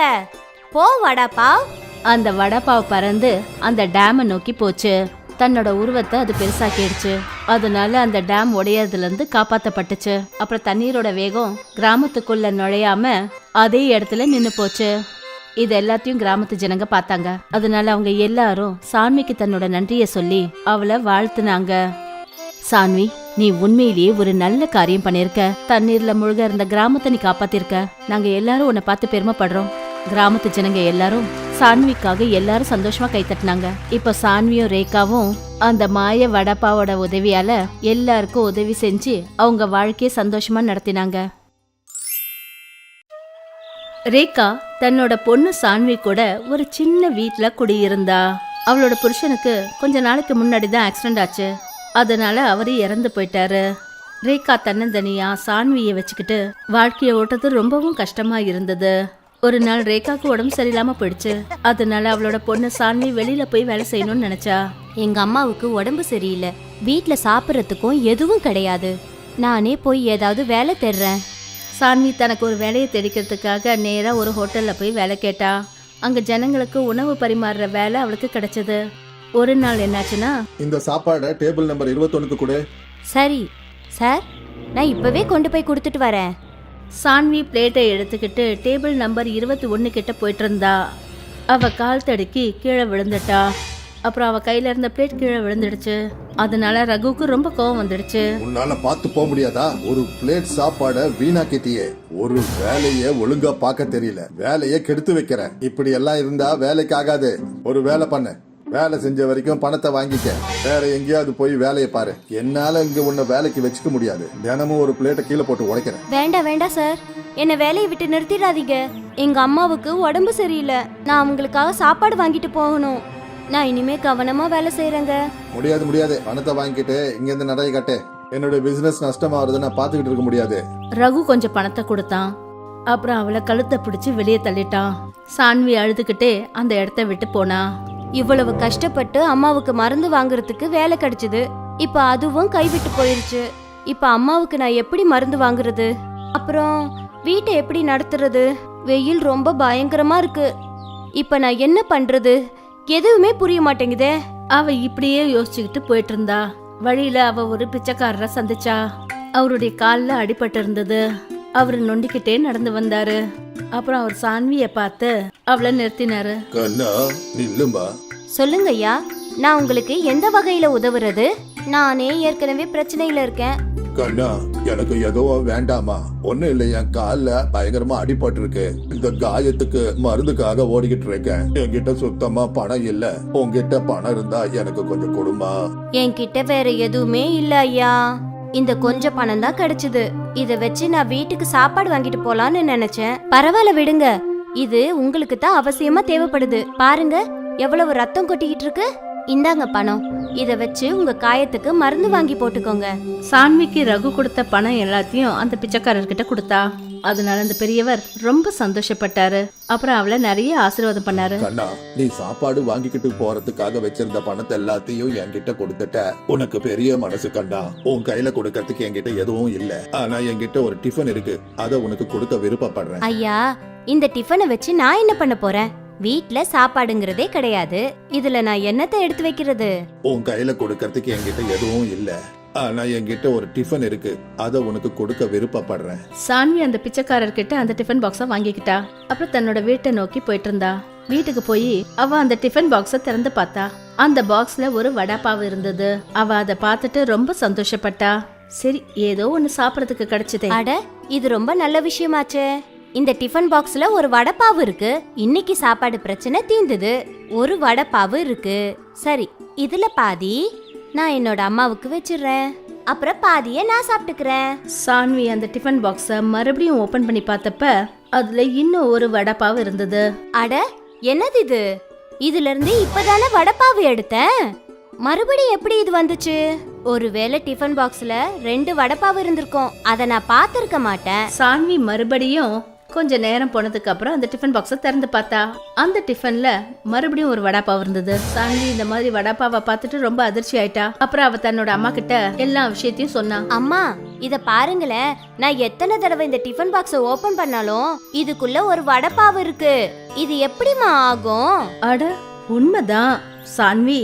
போ வடைப்பாவ். அந்த வடைப்பாவ் பறந்து அந்த டேமை நோக்கி போச்சு. தன்னோட உருவத்தை அது பெருசாக்கிடுச்சு. அதனால அந்த டேம் உடையதுல இருந்து காப்பாத்தப்பட்டுச்சு. அப்புறம் தண்ணீரோட வேகம் கிராமத்துக்குள்ள நுழையாம அதே இடத்துல நின்னு போச்சு. இது எல்லாத்தையும் கிராமத்து ஜனங்க பார்த்தாங்க. அதனால அவங்க எல்லாரும் சான்விக்கு தன்னோட நன்றிய சொல்லி அவளை வாழ்த்துனாங்க. சான்வி, நீ உண்மையிலேயே ஒரு நல்ல காரியம் பண்ணிருக்க. தண்ணீர்ல முழுக இருந்த கிராமத்தை நீ காப்பாத்திருக்க. நாங்க எல்லாரும் உன்னை பார்த்து பெருமைப்படுறோம். கிராமத்து ஜனங்க எல்லாரும் சான்விக்காக எல்லாரும் சந்தோஷமா கைத்தட்டினாங்க. இப்ப சான்வியும் ரேகாவும் அந்த மாய வடைப்பாவோட உதவியால எல்லாருக்கும் உதவி செஞ்சு அவங்க வாழ்க்கைய சந்தோஷமா நடத்தினாங்க. ரேகா தன்னோட பொண்ணு சான்வி கூட ஒரு சின்ன வீட்ல குடியிருந்தா. அவளோட புருஷனுக்கு கொஞ்ச நாளைக்கு முன்னாடி தான் ஆக்சிடென்ட் ஆச்சு. அதனால அவரு இறந்து போயிட்டாரு. ரேகா தன்னந்தனியா சான்வியை வச்சுக்கிட்டு வாழ்க்கைய ஓட்டுறது ரொம்பவும் கஷ்டமா இருந்தது. ஒரு நாள் ரேகாக்கு உடம்பு சரியில்லாம போயிடுச்சு. அதனால அவளோட பொண்ணு சான்வி வெளியில போய் வேலை செய்யணும்னு நினைச்சா. எங்க அம்மாவுக்கு உடம்பு சரியில்லை. வீட்ல சாப்பிடறதுக்கும் எதுவும் கிடையாது. நானே போய் ஏதாவது வேலை தேடுறேன். சான்வி தனக்கு ஒரு வேலையை தேடிக்கிறதுக்காக நேரா ஒரு ஹோட்டல்ல போய் வேலை கேட்டா. அங்க ஜனங்களுக்கு உணவு பரிமாறுற வேலை அவளுக்கு கிடைச்சது. ஒரு நாள் என்னாச்சுன்னா, இந்த சாப்பாடை டேபிள் நம்பர் 21க்கு கொடு. சரி சார், நான் இப்பவே கொண்டு போய் கொடுத்துட்டு வரேன். சான்வி பிளேட்டை எடுத்துக்கிட்டு டேபிள் நம்பர் 21 கிட்ட போயிட்டு இருந்தா. அவ கால் தடுக்கி கீழே விழுந்துட்டா. அப்புறம் அவ கையில இருந்த பிளேட் கீழே விழுந்துடுச்சு. அதனால ரகுவுக்கு ரொம்ப கோவம் வந்துடுச்சு. உன்னால பார்த்து போக முடியாதா? ஒரு பிளேட் சாப்பாடை வீணாக்கிட்டியே. ஒரு வேலைய ஒழுங்கா பார்க்க தெரியல. வேலைய கெடுத்து வைக்கிற. இப்படி எல்லாம் இருந்தா வேலைக்கு ஆகாது. ஒரு வேலை பண்ணு. வேலை செஞ்ச வரைக்கும் பணத்தை வாங்கிக்க. வேற எங்கேயாவது போய் வேலையை பாரு. என்னால இங்க உன்னை வேலைக்கு வச்சுக்க முடியாது. தினமும் ஒரு பிளேட்டை கீழே போட்டு உடைக்கிறேன். வேண்டாம் வேண்டாம் சார், என்ன வேலையை விட்டு நிறுத்திடாதீங்க. எங்க அம்மாவுக்கு உடம்பு சரியில்லை. நான் அவங்களுக்காக சாப்பாடு வாங்கிட்டு போகணும். நான் இனிமே கவனமா வேலை செய்யறேங்க. முடியாது முடியாது. பணத்தை வாங்கிட்டு இங்க இருந்து நிறைய கட்டே. என்னோட பிசினஸ் நஷ்டமா வருது, நான் பாத்துக்கிட்டு இருக்க முடியாது. ரகு கொஞ்சம் பணத்தை கொடுத்தான். அப்புறம் அவளை கழுத்தை பிடிச்சு வெளியே தள்ளிட்டான். சான்வி அழுதுகிட்டே அந்த இடத்த விட்டு போனா. இவ்வளவு கஷ்டப்பட்டு அம்மாவுக்கு மருந்து வாங்குறதுக்கு வேலை கிடைச்சது. இப்ப அதுவும் கைவிட்டு போயிருச்சு. இப்ப அம்மாவுக்கு நான் எப்படி மருந்து வாங்குறது? அப்புறம் வீட்டை எப்படி நடத்துறது? வெயில் ரொம்ப பயங்கரமா இருக்கு. இப்ப நான் என்ன பண்றது? எதுவுமே புரிய மாட்டேங்குதே. அவ இப்படியே யோசிச்சுக்கிட்டு போயிட்டு இருந்தா. வழியில அவ ஒரு பிச்சைக்காரரை சந்திச்சா. அவருடைய கால்ல அடிபட்டு இருந்தது. அவரு நொண்டிக்கிட்டே நடந்து வந்தாரு. அப்புறம் அவர் சான்விய பார்த்து அவளை நிறுத்தினாரு. கண்ணா நில்லுமா. சொல்லுங்க ஐயா, நான் உங்களுக்கு எந்த வகையில உதவுறது? நானே ஏற்கனவே பிரச்சனையில இருக்கேன். கண்ணா எனக்கு எதுவும் வேண்டாமா. ஒண்ணும் இல்லை, என் கால்ல பயங்கரமா அடிபட்டு இருக்கு. இந்த காயத்துக்கு மருந்துக்காக ஓடிக்கிட்டு இருக்கேன். என்கிட்ட சுத்தமா பணம் இல்ல. உன்கிட்ட பணம் இருந்தா எனக்கு கொஞ்சம் கொடுமா. என்கிட்ட வேற எதுவுமே இல்ல ஐயா. இந்த கொஞ்ச பணம் தான் கிடைச்சது. இத வச்சு நான் வீட்டுக்கு சாப்பாடு வாங்கிட்டு போலான்னு நினைச்சேன். பரவாயில்ல விடுங்க. இது உங்களுக்கு தான் அவசியமா தேவைப்படுது. பாருங்க எவ்வளவு ரத்தம் கொட்டிக்கிட்டு இருக்கு. இந்தாங்க பணம். இத வச்சு உங்க காயத்துக்கு மருந்து வாங்கி போட்டுக்கோங்க. சான்விக்கு ரகு கொடுத்த பணம் எல்லாத்தையும் அந்த பிச்சைக்காரர்கிட்ட கொடுத்தா. அதனால அந்த பெரியவர் ரொம்ப சந்தோஷப்பட்டாரு. அப்புறம் அவளை நிறைய ஆசீர்வாதம் பண்ணாரு. கண்ணா நீ சாப்பாடு வாங்கிக்கிட்டு போறதுக்காக வச்சிருந்த பணத்தை எல்லாத்தையும் என்கிட்ட கொடுத்துட்ட. உனக்கு பெரிய மனசு கண்ணா. உன் கையில கொடுக்கறதுக்கு என்கிட்ட எதுவும் இல்ல. ஆனா என்கிட்ட ஒரு டிஃபன் இருக்கு. அத உனக்கு கொடுக்க விருப்பப்படுறேன். ஐயா, இந்த டிஃபனை வச்சு நான் என்ன பண்ண போறேன்? வீட்ல சாப்பாடுங்கிறதே கிடையாது. இதுல நான் என்னத்தை எடுத்து வைக்கிறது? உன் கையில கொடுக்கறதுக்கு என்கிட்ட எதுவும் இல்ல. ஆனா என்கிட்ட ஒரு டிஃபன் இருக்கு. அத உனக்கு கொடுக்க விருப்பப்படுறேன். சான்வி அந்த பிச்சைக்காரர்கிட்ட அந்த டிஃபன் பாக்ஸ வாங்கிக்கிட்டா. அப்புறம் தன்னோட வீட்டை நோக்கி போயிட்டு இருந்தா. வீட்டுக்கு போய் அவ அந்த டிஃபன் பாக்ஸ திறந்து பார்த்தா. அந்த பாக்ஸ்ல ஒரு வடாப்பாவு இருந்தது. அவ அதை பார்த்துட்டு ரொம்ப சந்தோஷப்பட்டா. சரி, ஏதோ ஒன்னு சாப்பிடறதுக்கு கிடைச்சதே. அட, இது ரொம்ப நல்ல விஷயமாச்சே. இந்த டிஃபன் பாக்ஸ்ல ஒரு வடைப்பாவு இருக்கு. இன்னைக்கு சாப்பாடு பிரச்சனை தீர்ந்தது. ஒரு வடைப்பாவு இருக்கு. சரி, இதுல பாதி நான் என்னோட அம்மாவுக்கு வச்சிடுறேன். அப்புறம் பாதியை நான் சாப்பிட்டுக்கிறேன். சான்வி அந்த டிஃபன் பாக்ஸ மறுபடியும் ஓபன் பண்ணி பார்த்தப்ப அதுல இன்னும் ஒரு வடைப்பாவு இருந்தது. அட, என்னது இது? இதுல இருந்து இப்பதானே வடைப்பாவு எடுத்தேன். மறுபடியும் எப்படி இது வந்துச்சு? ஒருவேளை டிஃபன் பாக்ஸ்ல 2 வடைப்பாவு இருந்திருக்கும். அத நான் பார்த்திருக்க மாட்டேன். சான்வி மறுபடியும் கொஞ்ச நேரம் போனதுக்கு அப்புறம் அந்த டிஃபன் பாக்ஸ திறந்து பார்த்தா. அந்த டிஃபன்ல மறுபடியும் ஒரு வடாப்பாவு இருந்தது. சான்வி இந்த மாதிரி வடாப்பாவை பார்த்துட்டு ரொம்ப அதிர்ச்சி ஆயிட்டா. அப்புறம் அவ தன்னோட அம்மா கிட்ட எல்லா விஷயத்தையும் சொன்னா. அம்மா, இத பாருங்களேன். நான் எத்தனை தடவை இந்த டிஃபன் பாக்ஸ ஓபன் பண்ணாலும் இதுக்குள்ள ஒரு வடைப்பாவு இருக்கு. இது எப்படிமா ஆகும்? அட, உண்மைதான் சான்வி.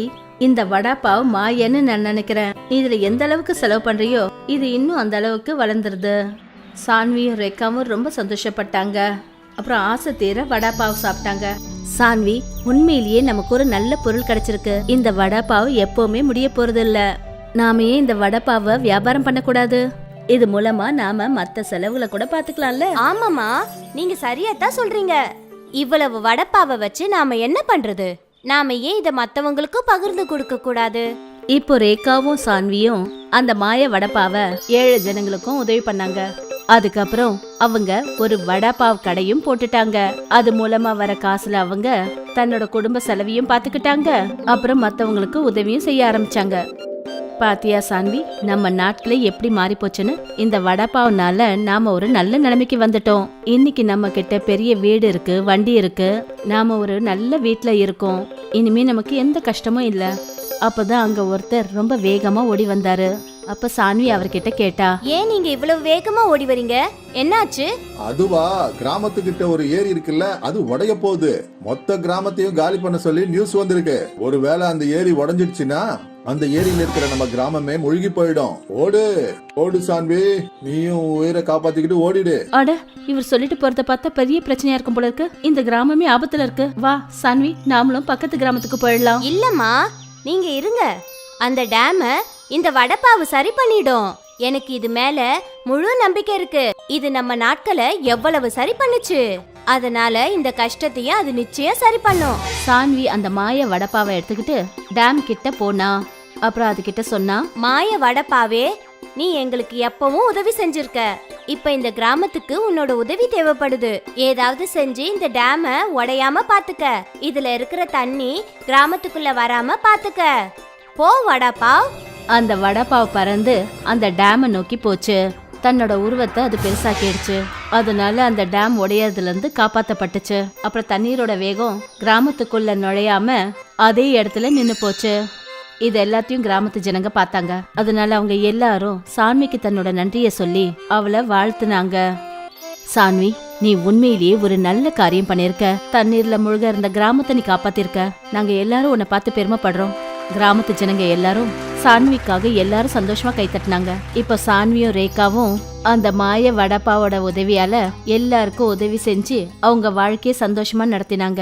இந்த வடாப்பாவு மாயன்னு நான் நினைக்கிறேன். இதுல எந்த அளவுக்கு செலவு பண்றியோ இது இன்னும் அந்த அளவுக்கு வளர்ந்துருது. சான்வியும் ரேகாவும் ரொம்ப சந்தோஷப்பட்டாங்க. அப்புறம் ஆசை தீர வடாப்பாவு சாப்பிட்டாங்க. சான்வி, உண்மையிலேயே நமக்கு ஒரு நல்ல பொருள் கிடைச்சிருக்கு. இந்த வடாப்பாவு எப்பவுமே முடிய போறது இல்ல. நாம ஏன் இந்த வடாப்பாவை வியாபாரம் பண்ணக்கூடாது? இது மூலமா நாம மத்த செலவுகளை கூட பாத்துக்கலாம்ல. ஆமாமா, நீங்க சரியா தான் சொல்றீங்க. இவ்வளவு வடைப்பாவை வச்சு நாம என்ன பண்றது? நாம ஏன் இத மத்தவங்களுக்கும் பகிர்ந்து கொடுக்க கூடாது? இப்போ ரேகாவும் சான்வியும் அந்த மாய வடைப்பாவை 7 ஜனங்களுக்கும் உதவி பண்ணாங்க. அதுக்கப்புறம் அவங்க ஒரு வடைப்பாவ் கடையும் போட்டுட்டாங்க. அது மூலமா வர காசுல அவங்க தன்னோட குடும்ப செலவையும் பாத்துக்கிட்டாங்க. அப்புறம் மத்தவங்களுக்கு உதவியும் செய்ய ஆரம்பிச்சாங்க. பாத்தியா சான்வி, நம்ம நாட்களே எப்படி மாறி போச்சுன்னு. இந்த வடைப்பாவுனால நாம ஒரு நல்ல நிலைமைக்கு வந்துட்டோம். இன்னைக்கு நம்ம கிட்ட பெரிய வீடு இருக்கு, வண்டி இருக்கு. நாம ஒரு நல்ல வீட்ல இருக்கோம். இனிமே நமக்கு எந்த கஷ்டமும் இல்ல. அப்பதான் அங்க ஒருத்தர் ரொம்ப வேகமா ஓடி வந்தாரு. அப்ப சான்வி அவர்கிட்ட கேட்டா, ஏன் நீங்க இவ்வளவு வேகமா ஓடி வரீங்க? என்னாச்சு? அதுவா, கிராமத்துக்கிட்ட ஒரு ஏரி இருக்குல்ல, அது உடைய போகுது. மொத்த கிராமத்தையும் காலி பண்ண சொல்லி நியூஸ் வந்திருக்கு. ஒருவேளை அந்த ஏரி உடைஞ்சிடுச்சுன்னா அந்த ஏரியில இருக்கிற நம்ம கிராமமே மூழ்கி போயிடும். ஓடு ஓடு சான்வி, நீயும் உயிரை காப்பாத்திக்கிட்டு ஓடிடு. அட, இவர் சொல்லிட்டு போறத பார்த்தா பெரிய பிரச்சனையா இருக்கும் போல இருக்கு. இந்த கிராமமே ஆபத்துல இருக்கு. வா சான்வி, நாமளும் பக்கத்து கிராமத்துக்கு போயிடலாம். இல்லம்மா, நீங்க இருங்க. அந்த டேம இந்த வடைப்பாவு சரி பண்ணிடும். எனக்கு இது மேல முழு நம்பிக்கை இருக்கு. இது நம்ம நாட்களை எவ்வளவு சரி பண்ணுச்சு. அதனால இந்த கஷ்டத்தையும் அது நிச்சயம் சரி பண்ணும். சான்வி அந்த மாய வடைப்பாவை எடுத்துக்கிட்டு டேம் கிட்ட போனா. அப்புறம் அது கிட்ட சொன்னா, மாய வடைப்பாவே, நீ எங்களுக்கு எப்பவும் உதவி செஞ்சிருக்க. இப்ப இந்த கிராமத்துக்கு உன்னோட உதவி தேவைப்படுது. ஏதாவது செஞ்சு இந்த டேம உடையாம பாத்துக்க. இதுல இருக்கிற தண்ணி கிராமத்துக்குள்ள வராம பாத்துக்க. போ வடைப்பாவ். அந்த வடைப்பாவ் பறந்து அந்த டேமை நோக்கி போச்சு. தன்னோட உருவத்தை அது பெருசாக்கிடுச்சு. அதனால அந்த டேம் உடையதுல இருந்து காப்பாத்தப்பட்டுச்சு. அப்புறம் தண்ணீரோட வேகம் கிராமத்துக்குள்ள நுழையாம அதே இடத்துல நின்னு போச்சு. இது எல்லாத்தையும் கிராமத்து ஜனங்க பார்த்தாங்க. அதனால அவங்க எல்லாரும் சான்விக்கு தன்னோட நன்றிய சொல்லி அவளை வாழ்த்துனாங்க. சான்வி, நீ உண்மையிலேயே ஒரு நல்ல காரியம் பண்ணிருக்க. தண்ணீர்ல முழுக இருந்த கிராமத்தை நீ காப்பாத்திருக்க. நாங்க எல்லாரும் உன்னை பார்த்து பெருமைப்படுறோம். கிராமத்து ஜனங்க எல்லாரும் சான்விக்காக எல்லாரும் சந்தோஷமா கைத்தட்டினாங்க. இப்ப சான்வியும் ரேகாவும் அந்த மாய வடப்பாவோட உதவியால எல்லாருக்கும் உதவி செஞ்சு அவங்க வாழ்க்கைய சந்தோஷமா நடத்தினாங்க.